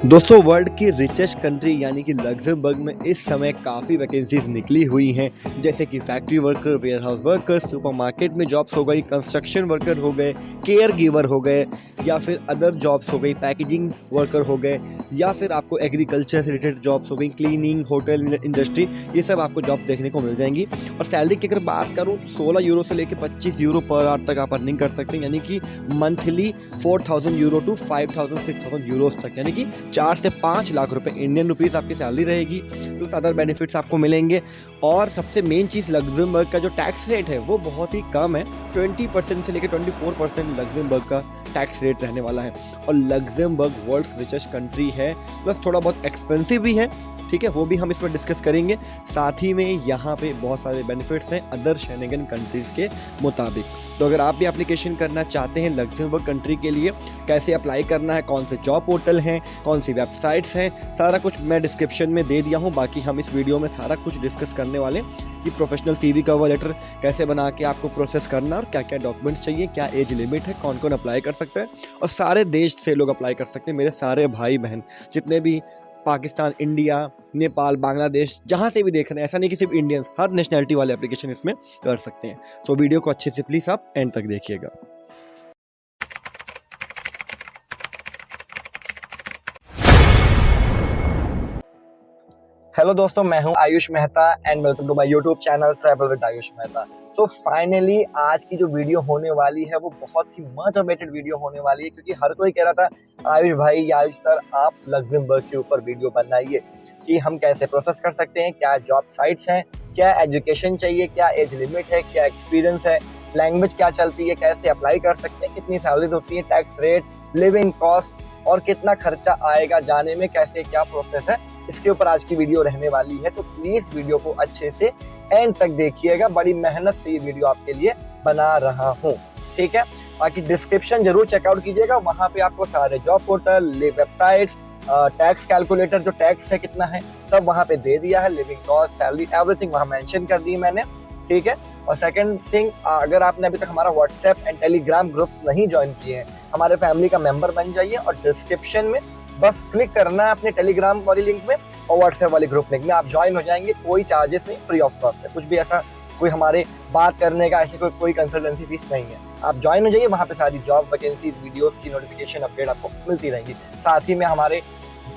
दोस्तों वर्ल्ड की richest country यानी कि लग्जमबर्ग में इस समय काफ़ी वैकेंसीज निकली हुई हैं, जैसे कि factory worker, warehouse worker, supermarket में जॉब्स हो गई, कंस्ट्रक्शन वर्कर हो गए, केयर गिवर हो गए, या फिर अदर जॉब्स हो गई, पैकेजिंग वर्कर हो गए, या फिर आपको एग्रीकल्चर से रिलेटेड जॉब्स हो गई, क्लीनिंग, होटल इंडस्ट्री, ये सब आपको जॉब देखने को मिल जाएंगी। और सैलरी की अगर बात करूँ 16 यूरो से लेकर 25 यूरो पर आवर तक आप अर्निंग कर सकते हैं, यानी कि मंथली 4000 यूरो टू 5000 6000 यूरोज तक, यानी कि 4 से 5 लाख रुपए इंडियन रुपीस आपकी सैलरी रहेगी। प्लस अदर बेनिफिट्स आपको मिलेंगे। और सबसे मेन चीज़, लग्जमबर्ग का जो टैक्स रेट है वो बहुत ही कम है। 20% से लेकर 24% लग्जमबर्ग का टैक्स रेट रहने वाला है। और लग्जमबर्ग वर्ल्ड्स रिचेस्ट कंट्री है, प्लस थोड़ा बहुत एक्सपेंसिव भी है, ठीक है, वो भी हम इसमें डिस्कस करेंगे। साथ ही में यहाँ पे बहुत सारे बेनिफिट्स हैं अदर शेंगन कंट्रीज़ के मुताबिक। तो अगर आप भी एप्लीकेशन करना चाहते हैं लग्जमबर्ग कंट्री के लिए, कैसे अप्लाई करना है, कौन से जॉब पोर्टल हैं, कौन सी वेबसाइट्स हैं, सारा कुछ मैं डिस्क्रिप्शन में दे दिया हूँ। बाकी हम इस वीडियो में सारा कुछ डिस्कस करने वाले हैं कि प्रोफेशनल CV कवर लेटर कैसे बना के आपको प्रोसेस करना, और क्या क्या डॉक्यूमेंट्स चाहिए, क्या एज लिमिट है, कौन कौन अप्लाई कर सकता है। और सारे देश से लोग अप्लाई कर सकते हैं, मेरे सारे भाई बहन जितने भी पाकिस्तान, इंडिया, नेपाल, बांग्लादेश, जहाँ से भी देख रहे हैं, ऐसा नहीं कि सिर्फ इंडियंस, हर नेशनैलिटी वाले एप्लीकेशन इसमें कर सकते हैं। तो वीडियो को अच्छे से प्लीज़ आप एंड तक देखिएगा। हेलो दोस्तों, मैं हूं Ayush Mehta and welcome to my YouTube channel travel with Ayush Mehta. So finally आज की जो वीडियो होने वाली है वो बहुत ही मच अवेटेड वीडियो होने वाली है, क्योंकि हर कोई कह रहा था आयुष भाई या आयुष सर आप लग्जमबर्ग के ऊपर वीडियो बनाइए कि हम कैसे प्रोसेस कर सकते हैं, क्या जॉब साइट्स हैं, क्या एजुकेशन चाहिए, क्या एज लिमिट है, क्या एक्सपीरियंस है, लैंग्वेज क्या चलती है, कैसे अप्लाई कर सकते हैं, कितनी सैलरीज होती है, टैक्स रेट, लिविंग कॉस्ट और कितना खर्चा आएगा जाने में, कैसे क्या प्रोसेस है, इसके ऊपर आज की वीडियो रहने वाली है। तो प्लीज वीडियो को अच्छे से एंड तक देखिएगा, बड़ी मेहनत से ये वीडियो आपके लिए बना रहा हूँ, ठीक है। बाकी डिस्क्रिप्शन जरूर चेकआउट कीजिएगा, वहां पे आपको सारे job portal, websites, tax calculator, जो टैक्स है कितना है सब वहां पे दे दिया है, लिविंग कॉस्ट, सैलरी, एवरीथिंग वहां मेंशन कर दी मैंने, ठीक है। और सेकंड थिंग, अगर आपने अभी तक हमारा व्हाट्सएप एंड टेलीग्राम ग्रुप नहीं ज्वाइन किए हैं, हमारे फैमिली का मेंबर बन जाइए। और डिस्क्रिप्शन में बस क्लिक करना है अपने टेलीग्राम वाली लिंक में और व्हाट्सएप वाली ग्रुप लिंक में, आप ज्वाइन हो जाएंगे। कोई चार्जेस नहीं, फ्री ऑफ कॉस्ट है, कुछ भी ऐसा कोई हमारे बात करने का ऐसी कोई कंसल्टेंसी फीस नहीं है। आप ज्वाइन हो जाइए, वहां पे सारी जॉब वैकेंसी वीडियोस की नोटिफिकेशन अपडेट आपको मिलती रहेंगी। साथ ही में हमारे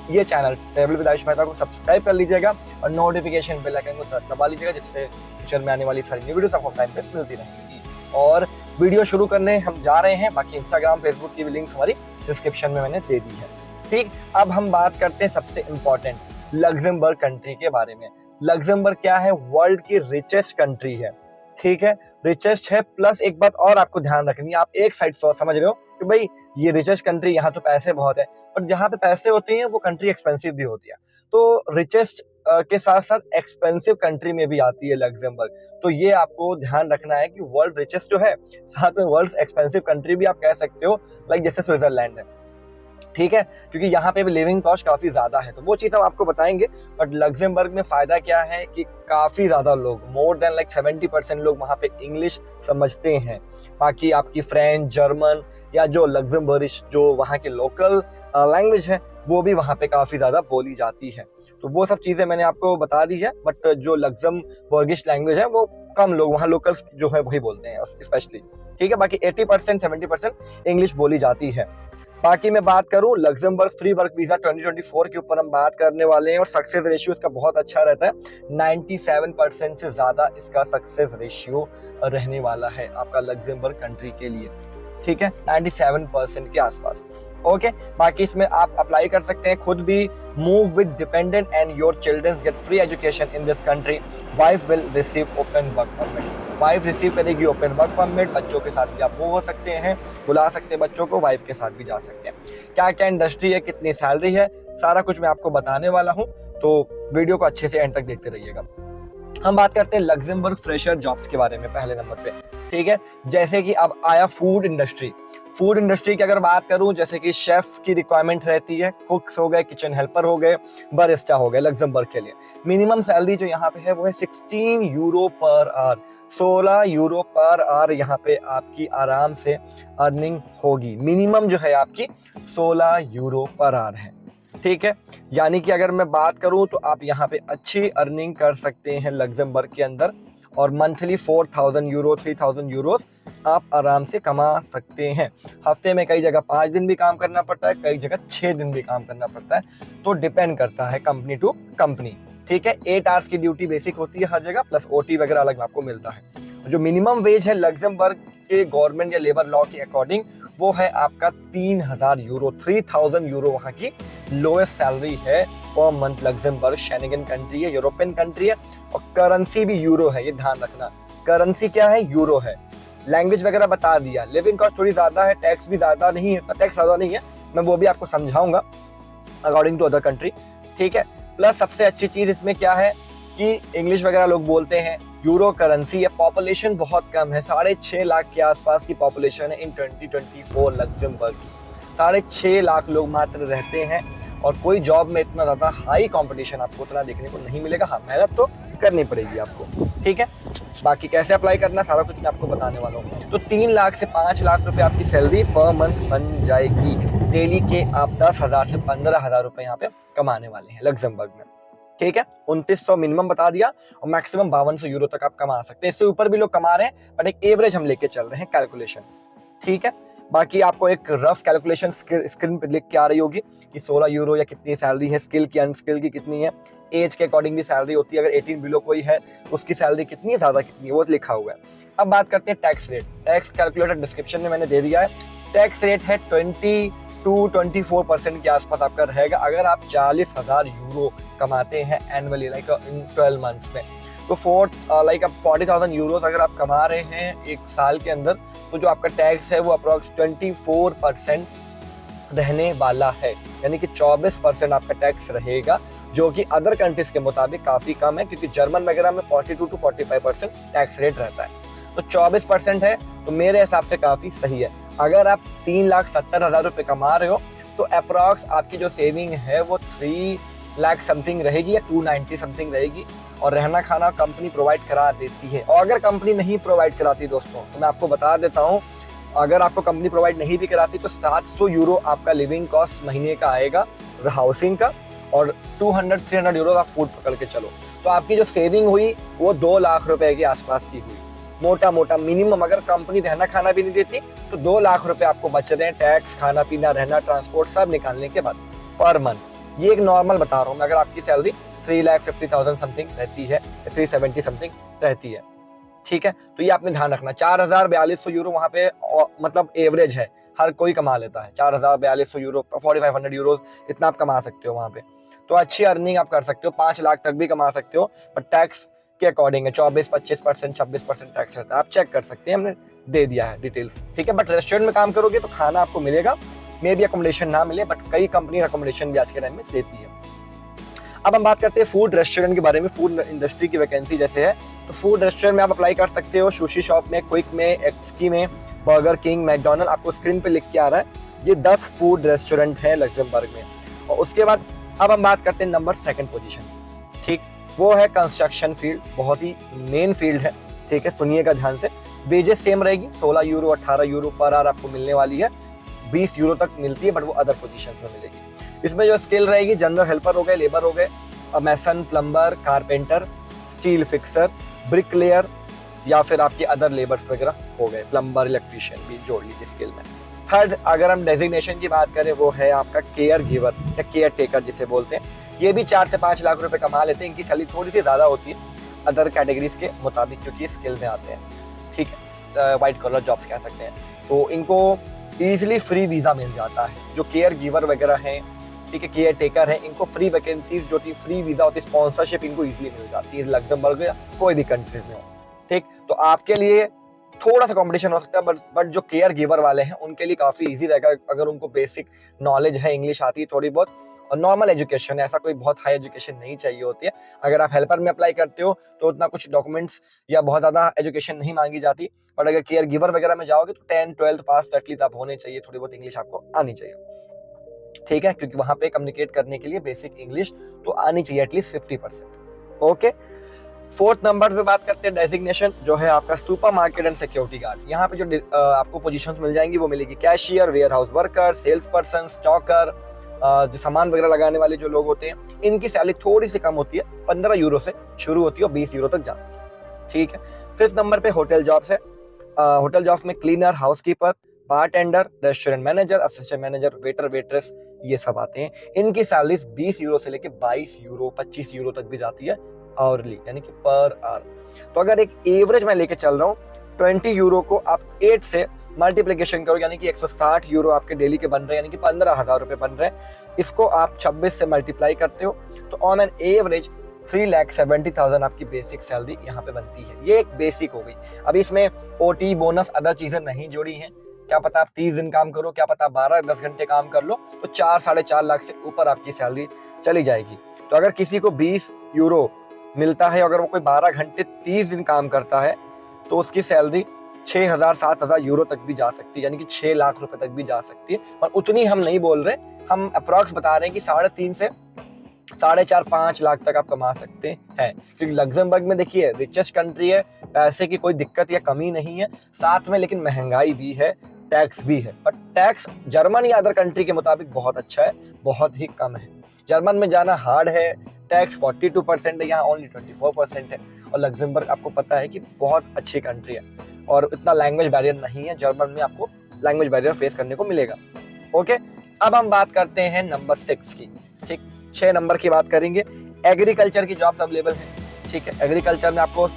ये channel travel with Ayush Mehta को सब्सक्राइब कर लीजिएगा और नोटिफिकेशन बेल आइकन को दबा लीजिएगा, जिससे फ्यूचर में आने वाली सारी न्यू वीडियोस आपको टाइम पे मिलती रहेंगी। और वीडियो शुरू करने हम जा रहे हैं, बाकी इंस्टाग्राम, फेसबुक की भी लिंक्स हमारी डिस्क्रिप्शन में मैंने दे दी है, ठीक। अब हम बात करते हैं सबसे इंपॉर्टेंट लग्जमबर्ग कंट्री के बारे में। लग्जमबर्ग क्या है? वर्ल्ड की रिचेस्ट कंट्री है, ठीक है, रिचेस्ट है। प्लस एक बात और आपको ध्यान रखनी है, आप एक साइड समझ रहे हो कि भाई ये रिचेस्ट कंट्री, यहाँ तो पैसे बहुत है, और जहाँ पे पैसे होते हैं वो कंट्री एक्सपेंसिव भी होती है। तो रिचेस्ट के साथ साथ एक्सपेंसिव कंट्री में भी आती है लग्जमबर्ग। तो ये आपको ध्यान रखना है कि वर्ल्ड रिचेस्ट जो है, साथ में वर्ल्ड एक्सपेंसिव कंट्री भी आप कह सकते हो, लाइक जैसे स्विट्जरलैंड है, ठीक है, क्योंकि यहाँ पे भी लिविंग कॉस्ट काफी ज्यादा है। तो वो चीज हम आपको बताएंगे। बट लग्जमबर्ग में फायदा क्या है कि काफी ज्यादा लोग, मोर देन लाइक 70% लोग वहाँ पे इंग्लिश समझते हैं। बाकी आपकी फ्रेंच, जर्मन या जो लग्जमबर्गिश जो वहाँ के लोकल लैंग्वेज है वो भी वहाँ पे काफी ज्यादा बोली जाती है। तो वो सब चीजें मैंने आपको बता दी है। बट जो लग्जमबर्गिश लैंग्वेज है वो कम लोग वहाँ लोकल्स जो है वही बोलते हैं स्पेशली, ठीक है। बाकी 80% 70% इंग्लिश बोली जाती है। बाकी मैं बात करूं लग्जमबर्ग फ्री वर्क वीजा 2024 के ऊपर हम बात करने वाले हैं, और सक्सेस रेशियो इसका बहुत अच्छा रहता है। 97% से ज्यादा इसका सक्सेस रेशियो रहने वाला है आपका लग्जमबर्ग कंट्री के लिए, ठीक है, 97% के आसपास, ओके। बाकी इसमें आप अप्लाई कर सकते हैं खुद भी। Move with dependent and your children get free education in this country. Wife will receive open work permit, wife receive करेगी ओपन वर्क परमिट। बच्चों के साथ भी आप मूव हो सकते हैं, बुला सकते हैं बच्चों को, वाइफ के साथ भी जा सकते हैं। क्या क्या इंडस्ट्री है, कितनी सैलरी है, सारा कुछ मैं आपको बताने वाला हूँ। तो वीडियो को अच्छे से एंड तक देखते रहिएगा। हम बात करते हैं लग्जमबर्ग फ्रेशर जॉब्स के बारे में पहले नंबर पे, ठीक है। जैसे कि अब आया फूड इंडस्ट्री। फूड इंडस्ट्री की अगर बात करूं, जैसे कि शेफ की रिक्वायरमेंट रहती है, कुक्स हो गए, किचन हेल्पर हो गए, बरिस्टा हो गए लग्जमबर्ग के लिए। मिनिमम सैलरी जो यहाँ पे है वो है 16 euro per hour, 16 euro per hour यहाँ पे आपकी आराम से अर्निंग होगी। मिनिमम जो है आपकी 16 यूरो पर आवर है, ठीक है, यानी कि अगर मैं बात करूं तो आप यहाँ पे अच्छी अर्निंग कर सकते हैं लग्जमबर्ग के अंदर, और मंथली 4,000 यूरो 3,000 यूरोस आप आराम से कमा सकते हैं। हफ्ते में कई जगह 5 दिन भी काम करना पड़ता है, कई जगह 6 दिन भी काम करना पड़ता है, तो डिपेंड करता है कंपनी टू कंपनी। ठीक है, 8 आवर्स की ड्यूटी बेसिक होती है हर जगह, प्लस ओटी वगैरह अलग आपको मिलता है। जो मिनिमम वेज है लग्जमबर्ग के गवर्नमेंट या लेबर लॉ के अकॉर्डिंग, वो है आपका 3,000 यूरो, 3,000 यूरो वहाँ की लोएस्ट सैलरी है per month. Luxembourg Schengen country है, यूरोपियन कंट्री है, और करेंसी भी यूरो है, ये ध्यान रखना। करेंसी क्या है? यूरो है। लैंग्वेज वगैरह बता दिया। लिविंग कॉस्ट थोड़ी ज्यादा है, टैक्स भी ज्यादा नहीं है, टैक्स ज्यादा नहीं है, मैं वो भी आपको समझाऊंगा अकॉर्डिंग टू अदर कंट्री। ठीक है, प्लस सबसे अच्छी चीज इसमें क्या है कि इंग्लिश वगैरह लोग बोलते हैं, यूरो करेंसी है, पॉपुलेशन बहुत कम है, 6.5 लाख के आसपास की पॉपुलेशन है इन 2024 लग्जमबर्ग की। 6.5 लाख लोग मात्र रहते हैं, और कोई जॉब में इतना ज्यादा हाई कंपटीशन आपको उतना देखने को नहीं मिलेगा। हाँ, मेहनत तो करनी पड़ेगी आपको। ठीक है, बाकी कैसे अप्लाई करना सारा कुछ मैं आपको बताने वाला हूँ। तो 3 लाख से 5 लाख रुपए आपकी सैलरी पर मंथ बन जाएगी। डेली के आप 10,000 से 15,000 रुपए यहाँ पे कमाने वाले हैं लग्जमबर्ग में। ठीक है, 2900 मिनिमम बता दिया, और मैक्सिमम 5200 यूरो तक आप कमा सकते हैं। इससे ऊपर भी लोग कमा रहे हैं, बट एक एवरेज हम लेके चल रहे हैं कैलकुलेशन। ठीक है, बाकी आपको एक रफ कैलकुलेशन स्क्रीन पे लिख के आ रही होगी कि 16 यूरो या कितनी सैलरी है, स्किल की अनस्किल की कितनी है, एज के अकॉर्डिंग भी सैलरी होती है। अगर 18 बिलो कोई है तो उसकी सैलरी कितनी है, ज्यादा कितनी है, वो लिखा हुआ है। अब बात करते हैं tax rate. Tax calculator description में मैंने दे दिया है। टैक्स रेट है 20 to 24% के आसपास आपका रहेगा अगर आप 40,000 यूरो कमाते हैं एनुअली, लाइक इन 12 मंथ्स में। तो 40,000 यूरो अगर आप कमा रहे हैं एक साल के अंदर, तो जो आपका टैक्स है वो अप्रोक्स 24% रहने वाला है, यानी कि 24% आपका टैक्स रहेगा, जो कि अदर कंट्रीज के मुताबिक काफी कम है, क्योंकि जर्मन वगैरह में 42 to 45% टैक्स रेट रहता है। तो 24% है, तो मेरे हिसाब से काफी सही है। अगर आप 3,70,000 रुपए कमा रहे हो, तो अप्रोक्स आपकी जो सेविंग है वो 3 लाख समथिंग रहेगी या 290 समथिंग रहेगी, और रहना खाना कंपनी प्रोवाइड करा देती है। और अगर कंपनी नहीं प्रोवाइड कराती दोस्तों, तो मैं आपको बता देता हूँ, अगर आपको कंपनी प्रोवाइड नहीं भी कराती तो 700 यूरो आपका लिविंग कॉस्ट महीने का आएगा हाउसिंग का, और 200-300 यूरो आप फूड पकड़ के चलो, तो आपकी जो सेविंग हुई वो 2 लाख रुपए के आसपास की हुई, मोटा मोटा मिनिमम। अगर कंपनी रहना खाना भी नहीं देती तो 2 लाख रुपए आपको बच रहे हैं, टैक्स, खाना पीना, रहना, ट्रांसपोर्ट सब निकालने के बाद पर मंथ। ये एक नॉर्मल बता रहा हूँ मैं। अगर आपकी सैलरी 3,50,000 समथिंग रहती है, 370 समथिंग रहती है, ठीक है, तो ये आपने ध्यान रखना। 4,4200 यूरो वहाँ पे मतलब एवरेज है, हर कोई कमा लेता है 4,4200 यूरो, 4,500 यूरो, इतना आप कमा सकते हो वहाँ पे। तो अच्छी अर्निंग आप कर सकते हो, 5 लाख तक भी कमा सकते हो, बट टैक्स के अकॉर्डिंग है, 24-25%, 26% टैक्स रहता है। आप चेक कर सकते हैं, हमने दे दिया है डिटेल्स। ठीक है, बट रेस्टोरेंट में काम करोगे तो खाना आपको मिलेगा, मे भी अकोमोडेशन ना मिले, बट कई कंपनी अकोमोडेशन भी आज के टाइम में देती है। अब हम बात करते हैं फूड रेस्टोरेंट के बारे में। फूड इंडस्ट्री की वैकेंसी जैसे है, तो फूड रेस्टोरेंट में आप अप्लाई कर सकते हो, सुशी शॉप में, क्विक में, एक्सकी में, बर्गर किंग, मैकडोनल्ड, आपको स्क्रीन पे लिख के आ रहा है। ये 10 फूड रेस्टोरेंट है लग्जमबर्ग में। और उसके बाद अब हम बात करते हैं नंबर 2 पोजीशन, ठीक, वो है कंस्ट्रक्शन फील्ड, बहुत ही मेन फील्ड है। ठीक है, सुनिएगा ध्यान से। वेजेस सेम रहेगी, 16 यूरो 18 यूरो पर आवर आपको मिलने वाली है, 20 यूरो तक मिलती है, बट वो अदर पोजीशंस में मिलेगी। इसमें जो स्किल रहेगी, जनरल हेल्पर हो गए, लेबर हो गए, mason, plumber, carpenter, steel fixer, bricklayer, या फिर आपके अदर लेबर्स वगैरह हो गए, प्लम्बर, इलेक्ट्रीशियन भी जोड़ लीजिए स्किल में। थर्ड, अगर हम डेजिग्नेशन की बात करें, वो है आपका केयर गिवर या केयर टेकर जिसे बोलते हैं। ये भी 4 से 5 लाख रुपए कमा लेते हैं। इनकी सैलरी थोड़ी सी ज्यादा होती है अदर कैटेगरीज के मुताबिक, क्योंकि स्किल में आते हैं। ठीक है, व्हाइट कॉलर जॉब्स कह सकते हैं। तो इनको इजीली फ्री वीजा मिल जाता है। जो केयर गिवर वगैरह हैं, ठीक है, केयर टेकर है, इनको फ्री वैकेंसीज जो थी, फ्री वीजा होती है, स्पॉन्सरशिप इनको इजीली मिल जाती है लग्जमबर्ग या कोई भी कंट्रीज में हो। ठीक, तो आपके लिए थोड़ा सा कंपटीशन हो सकता है, बट जो केयर गिवर वाले हैं उनके लिए काफी इजी रहेगा, अगर उनको बेसिक नॉलेज है, इंग्लिश आती है थोड़ी बहुत, और नॉर्मल एजुकेशन है, ऐसा कोई बहुत हाई एजुकेशन नहीं चाहिए होती है। अगर आप हेल्पर में अप्लाई करते हो तो उतना कुछ डॉक्यूमेंट्स या बहुत ज्यादा एजुकेशन नहीं मांगी जाती, बट अगर केयर गिवर वगैरह में जाओगे तो 10-12 पास तो एटलीस्ट आप होने चाहिए, थोड़ी बहुत इंग्लिश आपको आनी चाहिए। ठीक है, क्योंकि वहां पे कम्युनिकेट करने के लिए बेसिक इंग्लिश तो आनी चाहिए एटलीस्ट 50%। ओके, 4th नंबर पे बात करते हैं डेजिग्नेशन, जो है आपका super market and security guard. यहाँ पे जो आपको पोजीशंस मिल जाएंगी वो मिलेगी cashier, warehouse worker, sales person, stocker, जो सामान वगैरह लगाने वाले जो लोग होते हैं, इनकी सैलरी थोड़ी सी कम होती है, 15 यूरो से शुरू होती है और 20 यूरो तक जाती है। ठीक है। 5th नंबर पे होटल जॉब्स है। होटल जॉब्स में cleaner, housekeeper, bartender, restaurant manager, assistant manager, waiter, waitress, ये सब आते हैं। इनकी सैलरीज 20 यूरो से लेके 22 यूरो 25 यूरो तक भी जाती है आवरली, यानी कि पर आवर। तो अगर एक एवरेज मैं लेके चल रहा हूँ, 20 यूरो को आप 8 से मल्टीप्लीकेशन करो, यानी कि 160 यूरो आपके डेली के बन रहे हैं, यानी कि 15,000 रुपए बन रहे हैं। इसको आप 26 से मल्टीप्लाई करते हो तो ऑन एन एवरेज 3,70,000 आपकी बेसिक सैलरी यहाँ पे बनती है। ये एक बेसिक हो गई। अभी इसमें ओटी, बोनस, अदर चीजें नहीं जोड़ी हैं। क्या पता आप 30 दिन काम करो, क्या पता 12-10 घंटे काम कर लो, तो 4-4.5 लाख से ऊपर आपकी सैलरी चली जाएगी। तो अगर किसी को 20 यूरो मिलता है, अगर वो कोई 12 घंटे 30 दिन काम करता है, तो उसकी सैलरी 6,000-7,000 यूरो तक भी जा सकती है, यानी कि 6 लाख रुपए तक भी जा सकती है। और उतनी हम नहीं बोल रहे, हम अप्रॉक्स बता रहे हैं कि 3.5 से 4.5-5 लाख तक आप कमा सकते हैं। क्योंकि लग्जमबर्ग में देखिए रिचेस्ट कंट्री है, पैसे की कोई दिक्कत या कमी नहीं है, साथ में लेकिन महंगाई भी है, टैक्स भी है। पर टैक्स जर्मन या अदर कंट्री के मुताबिक बहुत अच्छा है, बहुत ही कम है। जर्मन में जाना हार्ड है, टैक्स 42% है, यहाँ ओनली 24% है। और लग्जमबर्ग आपको पता है कि बहुत अच्छी कंट्री है और इतना लैंग्वेज बैरियर नहीं है। जर्मन में आपको लैंग्वेज बैरियर फेस करने को मिलेगा। ओके, अब हम बात करते हैं नंबर 6 की। ठीक, 6 नंबर की बात करेंगे। एग्रीकल्चर की जॉब्स अवेलेबल है। ठीक है, एग्रीकल्चर में आपको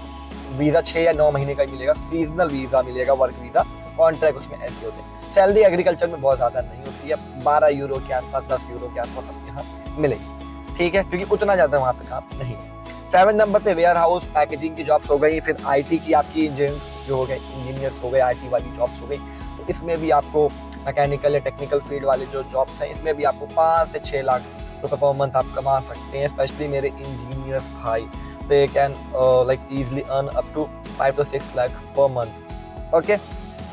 वीजा 6 या 9 महीने का ही मिलेगा, सीजनल वीजा मिलेगा, वर्क वीजा, कॉन्ट्रैक्ट उसमें ऐसे होते हैं। सैलरी एग्रीकल्चर में बहुत ज्यादा नहीं होती है, 12 यूरो के आसपास, 10 यूरो के आसपास आपको यहाँ मिलेगी। ठीक है, क्योंकि उतना ज्यादा वहां पे काम नहीं है। 7 नंबर पे वेयर हाउस, पैकेजिंग की जॉब्स हो गई। फिर आईटी की आपकी जो हो गए, इंजीनियर्स हो गए, आईटी वाली जॉब्स हो गई। तो इसमें भी आपको मैकेनिकल या टेक्निकल फील्ड वाले जो जॉब्स हैं, इसमें भी आपको 5 से 6 लाख रुपए पर मंथ आप कमा सकते हैं। स्पेशली मेरे इंजीनियर्स भाई, they can like easily earn up to 5 to 6 lakh per month. Okay,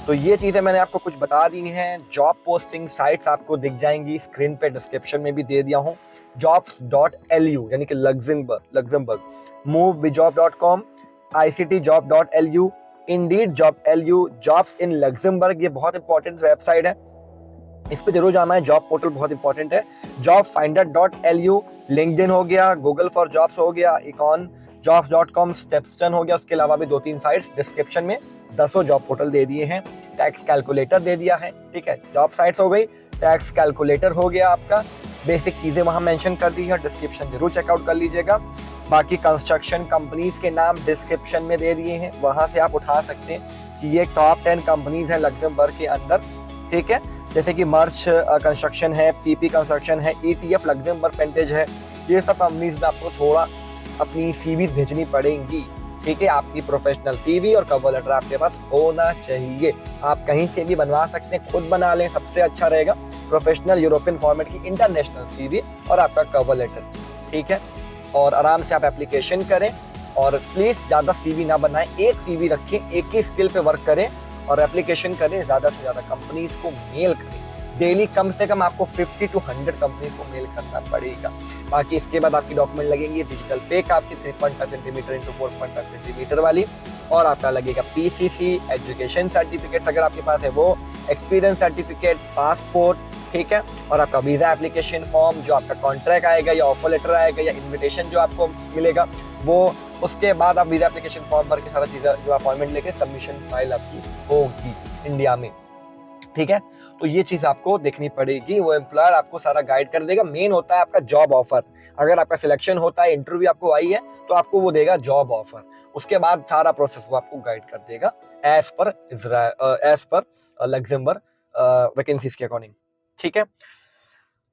तो ये चीजें मैंने आपको कुछ बता दी हैं। जॉब पोस्टिंग साइट्स आपको दिख जाएंगी स्क्रीन पे, डिस्क्रिप्शन में भी दे दिया हूँ। jobs.lu यानी कि Luxembourg, moveWithJob.com, ICTjob.lu, Indeed.lu, jobs in Luxembourg, ये बहुत इंपॉर्टेंट वेबसाइट है, इस पे जरूर जाना है। जॉब पोर्टल बहुत इंपॉर्टेंट है। jobfinder.lu, लिंक्डइन हो गया, गूगल फॉर जॉब्स हो गया, इकॉन jobs.com, स्टेपस्टन हो गया। उसके अलावा भी 2-3 साइट्स, डिस्क्रिप्शन में 10 जॉब पोर्टल दे दिए हैं। टैक्स कैलकुलेटर दे दिया है। ठीक है, जॉब साइट्स हो गई, टैक्स कैलकुलेटर हो गया आपका, बेसिक चीजें वहां मेंशन कर दी है। डिस्क्रिप्शन जरूर चेकआउट कर लीजिएगा। बाकी कंस्ट्रक्शन कंपनीज के नाम डिस्क्रिप्शन में दे दिए हैं, वहां से आप उठा सकते हैं कि ये टॉप 10 कंपनीज हैं लग्जमबर्ग के अंदर। ठीक है, जैसे कि मर्च कंस्ट्रक्शन है, पीपी कंस्ट्रक्शन है, ईटीएफ लग्जमबर्ग पेंटेज है। ये सब कंपनीज में आपको थोड़ा अपनी सीवीज भेजनी पड़ेंगी। ठीक है, आपकी प्रोफेशनल सीवी और कवर लेटर आपके पास होना चाहिए। आप कहीं से भी बनवा सकते हैं, खुद बना लें, सबसे अच्छा रहेगा। प्रोफेशनल यूरोपियन फॉर्मेट की इंटरनेशनल सीवी और आपका कवर लेटर। ठीक है, और आराम से आप एप्लीकेशन करें और प्लीज ज्यादा सीवी ना बनाएं, एक सीवी रखें, एक ही स्किल पे वर्क करें और एप्लीकेशन करें। ज्यादा से ज्यादा कंपनीज को मेल करें। डेली कम से कम आपको 50 to 100 कंपनीज को मेल करना पड़ेगा। बाकी इसके बाद आपकी डॉक्यूमेंट लगेंगी डिजिटल पेक आपकी 3.5 सेंटीमीटर इंटू 4.5 सेंटीमीटर वाली, और आपका लगेगा पीसीसी, एजुकेशन सर्टिफिकेट अगर आपके पास है वो, एक्सपीरियंस सर्टिफिकेट, पासपोर्ट। ठीक है, और आपका वीजा एप्लीकेशन फॉर्म, जो आपका कॉन्ट्रैक्ट आएगा या ऑफर लेटर आएगा या इन्विटेशन जो आपको मिलेगा वो। उसके बाद आप वीजा एप्लीकेशन फॉर्म भर के सारा चीज़ जो अपॉइंटमेंट लेके सबमिशन फाइल आपकी होगी इंडिया में। ठीक है, तो ये चीज आपको देखनी पड़ेगी। वो एम्प्लॉयर आपको सारा गाइड कर देगा। मेन होता है आपका जॉब ऑफर। अगर आपका सिलेक्शन होता है, इंटरव्यू आपको आई है, तो आपको वो देगा जॉब ऑफर। उसके बाद सारा प्रोसेस वो आपको गाइड कर देगा एज पर लग्जमबर्ग वैकेंसीज के अकॉर्डिंग। ठीक है,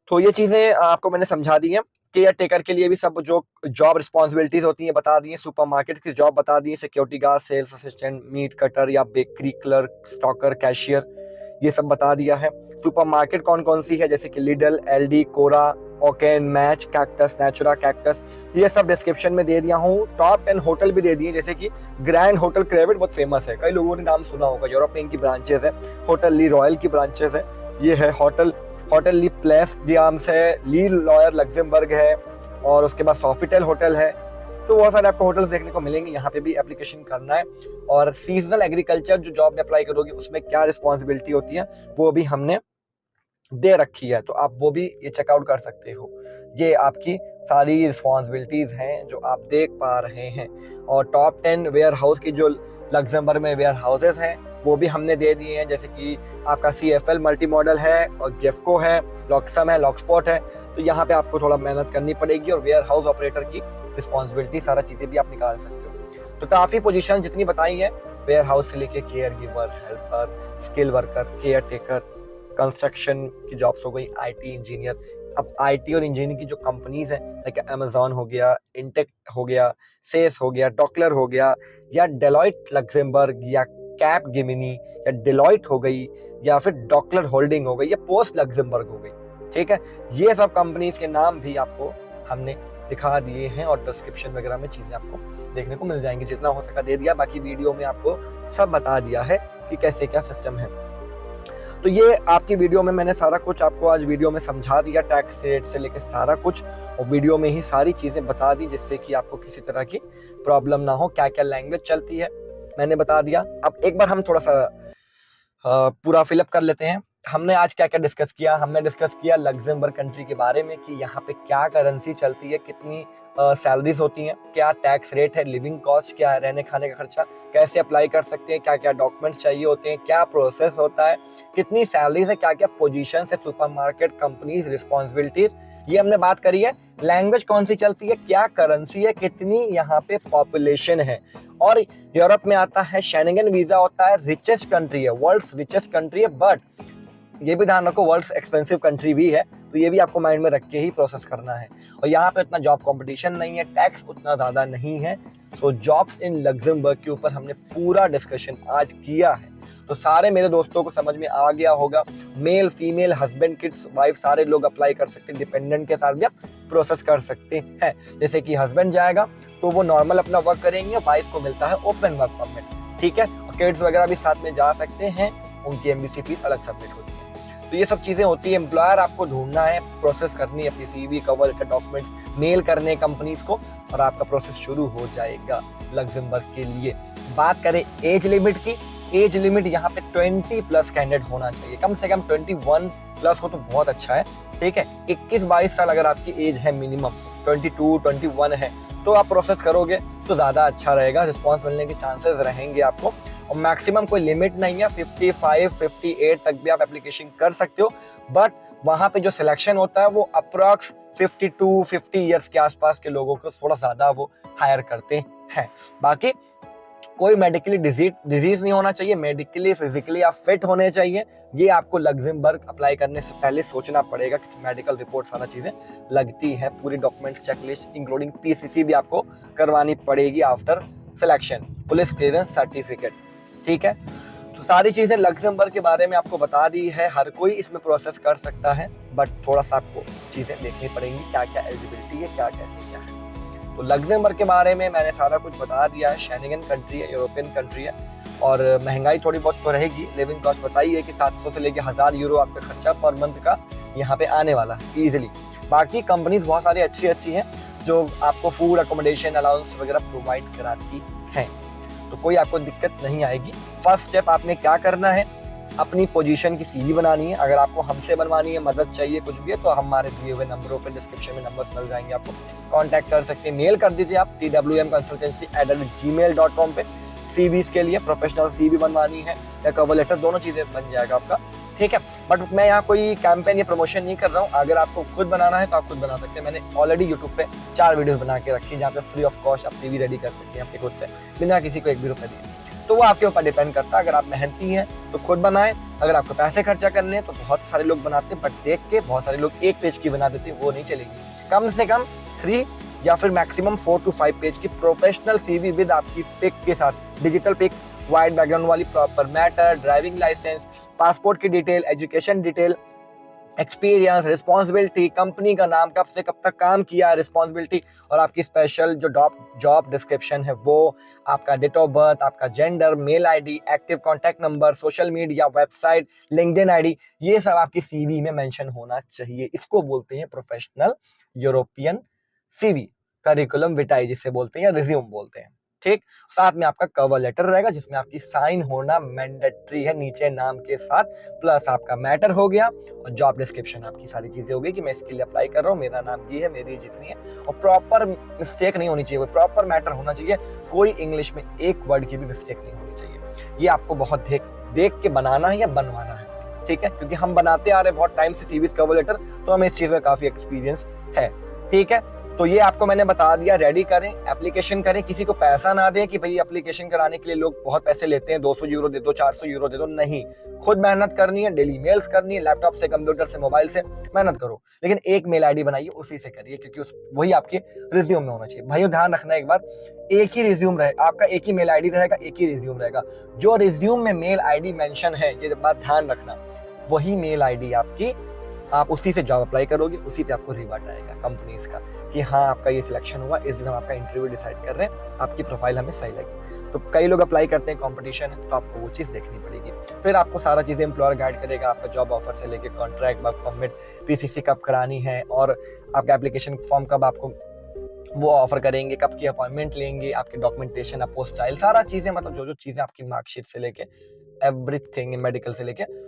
तो ये चीजें आपको मैंने समझा दी है। केयर टेकर के लिए भी सब जो जॉब रिस्पॉन्सिबिलिटीज होती हैं बता दी है। सुपरमार्केट की जॉब बता दी है, security guard, sales assistant, meat cutter या बेकरी क्लर्क, स्टॉकर, कैशियर, ये सब बता दिया है। सुपरमार्केट कौन कौन सी है, जैसे कि लिडल, एलडी, कोरा, ओकेन, मैच, कैक्टस, नेचुरा, कैक्टस, ये सब डिस्क्रिप्शन में दे दिया हूँ। टॉप 10 होटल भी दे दिए, जैसे कि ग्रैंड होटल क्रेविट बहुत फेमस है, कई लोगों ने नाम सुना होगा। यूरोप में इनकी ब्रांचेस है। होटल ली रॉयल की ब्रांचेस है। ये है होटल ली प्लेस डियाम्स है, ली लॉयर लग्जमबर्ग है, और उसके बाद सॉफिटेल होटल है। तो बहुत सारे आपको होटल्स देखने को मिलेंगे। यहाँ पे भी एप्लीकेशन करना है। और सीजनल एग्रीकल्चर जो जॉब में अप्लाई करोगे उसमें क्या रिस्पॉन्सिबिलिटी होती है वो भी हमने दे रखी है, तो आप वो भी ये चेकआउट कर सकते हो। ये आपकी सारी रिस्पॉन्सिबिलिटीज़ हैं जो आप देख पा रहे हैं। और टॉप 10 वेयर हाउस की जो लग्जमबर्ग में वेयर हाउसेज हैं वो भी हमने दे दिए हैं, जैसे कि आपका CFL मल्टी मॉडल है, और गेफको है, लॉक्सम है, लॉकस्पॉट है। तो यहाँ पे आपको थोड़ा मेहनत करनी पड़ेगी, और वेयर हाउस ऑपरेटर की रिस्पॉन्सिबिलिटी सारा चीज़ें भी आप निकाल सकते हो। तो काफ़ी पोजीशन जितनी बताई है, वेयर हाउस से लेके care giver, helper, skill worker, care taker, construction की जॉब्स हो गई, IT इंजीनियर। अब IT और इंजीनियरिंग की जो कंपनीज हैं, लाइक अमेजॉन हो गया, इंटेक हो गया, सेस हो गया, डॉकलर हो गया, या डेलॉइट लक्सेमबर्ग, या कैप गेमिनी, या डेलॉइट हो गई, या फिर डॉकलर होल्डिंग हो गई, या पोस्ट लक्सेमबर्ग हो गई। ठीक है, ये सब कंपनीज के नाम भी आपको हमने दिखा दिए हैं, और डिस्क्रिप्शन वगैरह में चीजें आपको देखने को मिल जाएंगी। जितना हो सका दे दिया, बाकी वीडियो में आपको सब बता दिया है कि कैसे क्या सिस्टम है। तो ये आपकी वीडियो में मैंने सारा कुछ आपको आज वीडियो में समझा दिया, टैक्स रेट से लेकर सारा कुछ, और वीडियो में ही सारी चीजें बता दी, जिससे कि आपको किसी तरह की प्रॉब्लम ना हो। क्या क्या लैंग्वेज चलती है मैंने बता दिया। अब एक बार हम थोड़ा सा पूरा फिलअप कर लेते हैं। हमने आज क्या क्या डिस्कस किया। हमने डिस्कस किया लग्जमबर्ग कंट्री के बारे में कि यहाँ पे क्या करेंसी चलती है, कितनी सैलरीज होती हैं, क्या टैक्स रेट है, लिविंग कॉस्ट क्या है, रहने खाने का खर्चा, कैसे अप्लाई कर सकते हैं, क्या क्या डॉक्यूमेंट चाहिए होते हैं, क्या प्रोसेस होता है, कितनी सैलरीज है, क्या क्या पोजीशन है, सुपरमार्केट, कंपनीज, रिस्पॉन्सिबिलिटीज, ये हमने बात करी है। लैंग्वेज कौन सी चलती है, क्या करेंसी है, कितनी यहाँ पे पॉपुलेशन है। और यूरोप में आता है शेंगेन वीजा होता है, रिचेस्ट कंट्री है, वर्ल्ड्स रिचेस्ट कंट्री है, बट ये भी ध्यान रखो वर्ल्ड्स एक्सपेंसिव कंट्री भी है, तो ये भी आपको माइंड में रख के ही प्रोसेस करना है। और यहाँ पे उतना जॉब कंपटीशन नहीं है, टैक्स उतना ज्यादा नहीं है। तो जॉब्स इन लग्जमबर्ग के ऊपर हमने पूरा डिस्कशन आज किया है, तो सारे मेरे दोस्तों को समझ में आ गया होगा। Male, female, husband, kids, wife, सारे लोग अप्लाई कर सकते हैं। डिपेंडेंट के साथ भी आप प्रोसेस कर सकते हैं। जैसे कि हस्बैंड जाएगा तो वो नॉर्मल अपना वर्क करेंगे, वाइफ को मिलता है ओपन वर्क परमिट। ठीक है, और किड्स वगैरह भी साथ में जा सकते हैं, उनकी एमबीसी फीस अलग सबमिट होती है। तो ये सब चीजें होती है। एम्प्लॉयर आपको ढूंढना है, प्रोसेस करनी है, अपनी CV, cover letter, documents mail करने कंपनीज को, और आपका प्रोसेस शुरू हो जाएगा लग्जमबर्ग के लिए। बात करें एज लिमिट की, एज लिमिट यहाँ पे 20+ कैंडिडेट होना चाहिए, कम से कम 21+ हो तो बहुत अच्छा है। ठीक है, 21-22 साल अगर आपकी एज है, मिनिमम 22-21 है, तो आप प्रोसेस करोगे तो ज्यादा अच्छा रहेगा, रिस्पॉन्स मिलने के चांसेस रहेंगे आपको। और मैक्सिमम कोई लिमिट नहीं है, 55-58 तक भी आप एप्लीकेशन कर सकते हो, बट वहां पे जो सिलेक्शन होता है वो अप्रॉक्स 52-50 ईयर्स के आसपास के लोगों को थोड़ा ज्यादा वो हायर करते हैं। बाकी कोई मेडिकली डिजीज नहीं होना चाहिए, मेडिकली फिजिकली आप फिट होने चाहिए। ये आपको लग्जमबर्ग अप्लाई करने से पहले सोचना पड़ेगा, क्योंकि मेडिकल रिपोर्ट सारा चीजें लगती है, पूरी डॉक्यूमेंट चेकलिस्ट इंक्लूडिंग PCC भी आपको करवानी पड़ेगी after selection, police clearance certificate. ठीक है, तो सारी चीजें लग्जमबर्ग के बारे में आपको बता दी है। हर कोई इसमें प्रोसेस कर सकता है, बट थोड़ा सा आपको चीजें देखनी पड़ेंगी, क्या क्या एलिजिबिलिटी है, क्या कैसे क्या है। तो लग्जमबर्ग के बारे में मैंने सारा कुछ बता दिया है। शेंगेन कंट्री है, यूरोपियन कंट्री है, और महंगाई थोड़ी बहुत तो रहेगी। लिविंग कॉस्ट बताई है कि 700 से लेकर 1000 यूरो आपका खर्चा पर मंथ का यहाँ पे आने वाला है इजिली। बाकी कंपनीज बहुत सारी अच्छी अच्छी हैं जो आपको फूड, अकोमोडेशन, अलाउंस वगैरह प्रोवाइड कराती हैं, तो कोई आपको दिक्कत नहीं आएगी। फर्स्ट स्टेप आपने क्या करना है, अपनी पोजीशन की CV बनानी है। अगर आपको हमसे बनवानी है, मदद चाहिए, कुछ भी है, तो हमारे दिए हुए नंबरों पे डिस्क्रिप्शन में नंबर्स मिल जाएंगे, आपको कांटेक्ट कर सकते हैं। मेल कर दीजिए आप twmconsultancy@gmail.com पे। CVs के लिए प्रोफेशनल CV बनवानी है या कवर लेटर, दोनों चीजें बन जाएगा आपका। ठीक है, बट मैं यहाँ कोई कैंपेन या प्रमोशन नहीं कर रहा हूँ। अगर आपको खुद बनाना है तो आप खुद बना सकते हैं। मैंने ऑलरेडी यूट्यूब पे 4 वीडियोस बना के रखी है, जहाँ पे फ्री ऑफ कॉस्ट आप CV रेडी कर सकते हैं अपने खुद से, बिना किसी को 1 भी रुपए दिए। तो वो आपके ऊपर डिपेंड करता है। अगर आप मेहनती हैं तो खुद बनाएं, अगर आपको पैसे खर्चा करने हैं तो बहुत सारे लोग बनाते हैं, बट देख के बहुत सारे लोग 1 पेज की बना देते हैं, वो नहीं चलेगी। कम से कम 3 या फिर मैक्सिमम 4 to 5 पेज की प्रोफेशनल CV विद आपकी पिक के साथ, डिजिटल पिक, वाइट बैकग्राउंड वाली, proper matter, driving licence, passport की detail, education detail, experience, responsibility, company का नाम, कब से कब तक काम किया, रिस्पॉन्सिबिलिटी, और आपकी स्पेशल जो जॉब डिस्क्रिप्शन है वो, आपका डेट ऑफ बर्थ, आपका gender, mail ID, active contact number, social media, website, LinkedIn ID, ये सब आपकी CV में मेंशन होना चाहिए। इसको बोलते हैं प्रोफेशनल यूरोपियन CV, करिकुलम विटाई जिसे बोलते हैं, या रिज्यूम बोलते हैं। ठीक, साथ में आपका कवर लेटर रहेगा जिसमें आपकी साइन होना मैंडेटरी है नीचे नाम के साथ, प्लस आपका मैटर हो गया और जॉब डिस्क्रिप्शन आपकी सारी चीजें हो गई कि मैं इसके लिए अप्लाई कर रहा हूँ, मेरा नाम ये है, मेरी जितनी है, और प्रॉपर मिस्टेक नहीं होनी चाहिए, प्रॉपर मैटर होना चाहिए, कोई इंग्लिश में एक वर्ड की भी मिस्टेक नहीं होनी चाहिए। ये आपको बहुत देख के बनाना है या बनवाना है, ठीक है, क्योंकि हम बनाते आ रहे बहुत टाइम से सीवीज कवर लेटर, तो हमें इस चीज में काफी एक्सपीरियंस है, ठीक है। तो ये आपको मैंने बता दिया, रेडी करें, एप्लीकेशन करें, किसी को पैसा ना दें कि भाई एप्लीकेशन कराने के लिए लोग बहुत पैसे लेते हैं, 200 यूरो दे दो, 400 यूरो दे दो, नहीं, खुद मेहनत करनी है, डेली मेल्स करनी है, लैपटॉप से, कंप्यूटर से, मोबाइल से मेहनत करो, लेकिन एक मेल आईडी बनाइए, उसी से करिए, क्योंकि वही आपके रिज्यूम में होना चाहिए। भाइयों ध्यान रखना एक बात, एक ही रिज्यूम रहे आपका, एक ही मेल आईडी रहेगा, एक ही रिज्यूम रहेगा, जो रिज्यूम में मेल आईडी मेंशन है, ये बात ध्यान रखना, वही मेल आईडी आपकी, आप उसी से जॉब अप्लाई करोगे, उसी पे आपको रिवर्ट आएगा कंपनीज का कि हाँ आपका ये सिलेक्शन हुआ, इस दिन हम आपका इंटरव्यू डिसाइड कर रहे हैं, आपकी प्रोफाइल हमें सही लगी। तो कई लोग अप्लाई करते हैं, कंपटीशन है, तो आपको वो चीज़ देखनी पड़ेगी। फिर आपको सारा चीज़ें एम्प्लॉयर गाइड करेगा, आपका जॉब ऑफर से लेके कॉन्ट्रैक्ट, वर्क परमिट, पीसीसी कब करानी है, और आपका एप्लीकेशन फॉर्म कब आपको वो ऑफर करेंगे, कब की अपॉइंटमेंट लेंगे, आपके डॉक्यूमेंटेशन, अपोस्टाइल, सारा चीज़ें, मतलब जो चीज़ें आपकी मार्कशीट से लेके एवरीथिंग, मेडिकल से लेके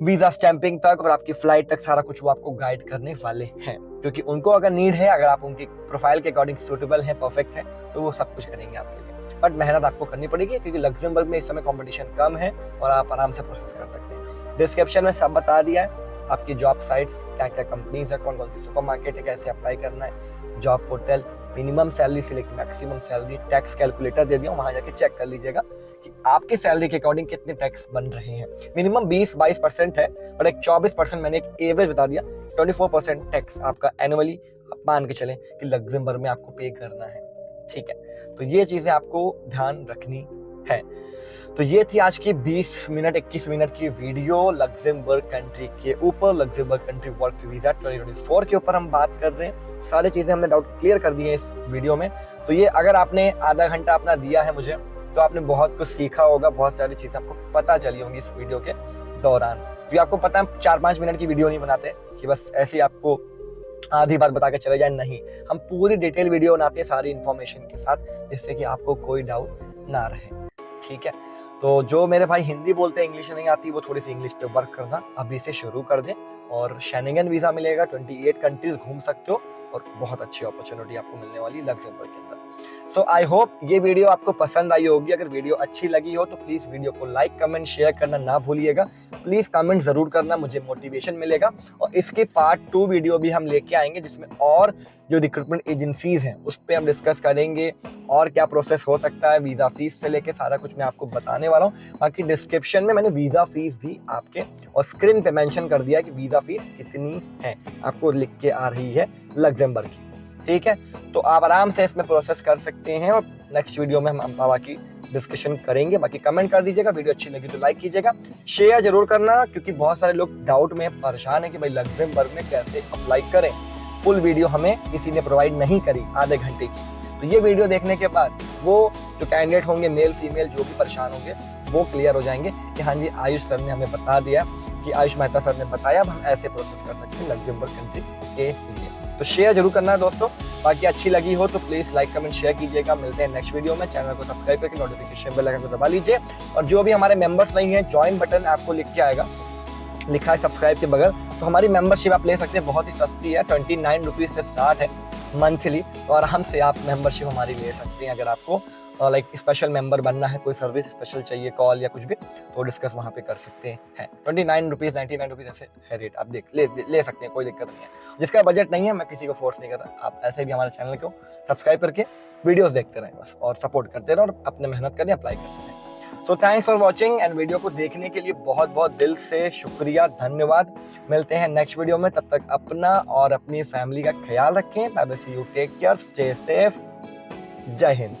वीजा स्टैंपिंग तक और आपकी फ्लाइट तक, सारा कुछ वो आपको गाइड करने वाले हैं, क्योंकि उनको अगर नीड है, अगर आप उनकी प्रोफाइल के अकॉर्डिंग सूटेबल है, परफेक्ट है, तो वो सब कुछ करेंगे आपके लिए। बट मेहनत आपको करनी पड़ेगी, क्योंकि लग्जमबर्ग में इस समय कंपटीशन कम है और आप आराम से प्रोसेस कर सकते हैं। डिस्क्रिप्शन में सब बता दिया है, आपकी जॉब साइट्स, क्या क्या कंपनीज है, कौन कौन सी सुपर मार्केट है, कैसे अप्लाई करना है, जॉब पोर्टल, मिनिमम सैलरी से लेकर मैक्सिमम सैलरी, टैक्स कैलकुलेटर दे दिया, वहां जाके चेक कर लीजिएगा कि आपकी सैलरी के अकॉर्डिंग कितने टैक्स बन रहे हैं। मिनिमम 20-22% है, और एक 24%, मैंने एक एवरेज बता दिया, 24% टैक्स आपका एनुअली आप मान के चलें कि लग्जमबर्ग में आपको पे करना है, ठीक है। तो ये चीजें आपको ध्यान रखनी है। तो ये थी आज की 21 मिनट की वीडियो लग्जमबर्ग कंट्री के ऊपर, लग्जमबर्ग कंट्री वर्क वीजा 2024 के ऊपर हम बात कर रहे हैं। सारी चीजें हमने डाउट क्लियर कर दिए इस वीडियो में। तो ये अगर आपने आधा घंटा अपना दिया है मुझे, तो आपने बहुत कुछ सीखा होगा, बहुत सारी चीजें आपको पता चली होंगी इस वीडियो के दौरान। क्योंकि आपको पता है 4-5 मिनट की वीडियो नहीं बनाते कि बस ऐसे ही आपको आधी बात बता के चले जाए, नहीं, हम पूरी डिटेल वीडियो बनाते हैं सारी इंफॉर्मेशन के साथ, जिससे कि आपको कोई डाउट ना रहे, ठीक है। तो जो मेरे भाई हिंदी बोलते हैं, इंग्लिश नहीं आती, वो थोड़ी सी इंग्लिश पे वर्क करना अभी से शुरू कर दें, और शेंगन वीजा मिलेगा, 28 कंट्रीज घूम सकते हो, और बहुत अच्छी अपॉर्चुनिटी आपको मिलने वाली लग्जमबर्ग के अंदर। सो आई होप ये वीडियो आपको पसंद आई होगी। अगर वीडियो अच्छी लगी हो तो प्लीज वीडियो को लाइक, कमेंट, शेयर करना ना भूलिएगा। प्लीज कमेंट जरूर करना, मुझे मोटिवेशन मिलेगा। और इसके पार्ट 2 वीडियो भी हम लेके आएंगे, जिसमें और जो रिक्रूटमेंट एजेंसीज हैं उस पर हम डिस्कस करेंगे, और क्या प्रोसेस हो सकता है, वीजा फीस से लेके सारा कुछ मैं आपको बताने वाला हूँ। बाकी डिस्क्रिप्शन में मैंने वीजा फीस भी आपके और स्क्रीन पे मेंशन कर दिया कि वीजा फीस कितनी है, आपको लिख के आ रही है लग्जमबर्ग की, ठीक है। तो आप आराम से इसमें प्रोसेस कर सकते हैं, और नेक्स्ट वीडियो में हम बाकी डिस्कशन करेंगे। बाकी कमेंट कर दीजिएगा, वीडियो अच्छी लगी तो लाइक कीजिएगा, शेयर जरूर करना, क्योंकि बहुत सारे लोग डाउट में परेशान है कि भाई लग्जमबर्ग में कैसे अप्लाई करें। फुल वीडियो हमें किसी ने प्रोवाइड नहीं करी आधे घंटे की। तो ये वीडियो देखने के बाद वो जो कैंडिडेट होंगे, मेल फीमेल जो भी परेशान होंगे, वो क्लियर हो जाएंगे कि हाँ जी, आयुष सर ने हमें बता दिया, कि आयुष मेहता सर ने बताया, अब हम ऐसे प्रोसेस कर सकते हैं लग्जमबर्ग कंट्री के लिए। तो शेयर जरूर करना है दोस्तों। बाकी अच्छी लगी हो तो प्लीज लाइक, कमेंट, शेयर कीजिएगा। मिलते हैं नेक्स्ट वीडियो में। चैनल को सब्सक्राइब करके नोटिफिकेशन बेल आइकन को दबा लीजिए। और जो भी हमारे मेंबर्स नहीं है, ज्वाइन बटन आपको लिख के आएगा, लिखा है सब्सक्राइब के बगल, तो हमारी मेंबरशिप आप ले सकते हैं, बहुत ही सस्ती है, 29 रुपीज से स्टार्ट है मंथली। तो आराम से आप मेंबरशिप हमारी ले सकते हैं। अगर आपको लाइक स्पेशल मेंबर बनना है, कोई सर्विस स्पेशल चाहिए, कॉल या कुछ भी, तो डिस्कस वहाँ पे कर सकते हैं। 29 रुपीज़, 99 रुपीज़ ऐसे है रेट, आप ले सकते हैं, कोई दिक्कत नहीं है। जिसका बजट नहीं है, मैं किसी को फोर्स नहीं कर रहा, आप ऐसे भी हमारे चैनल को सब्सक्राइब करके वीडियोस देखते रहें बस, और सपोर्ट करते रहें, और अपने मेहनत करें, अप्लाई करते रहें। So thanks for watching, and video को देखने के लिए बहुत बहुत दिल से शुक्रिया, धन्यवाद। मिलते हैं नेक्स्ट वीडियो में, तब तक अपना और अपनी फैमिली का ख्याल रखें। Bye bye, see you, take care, stay safe, जय हिंद।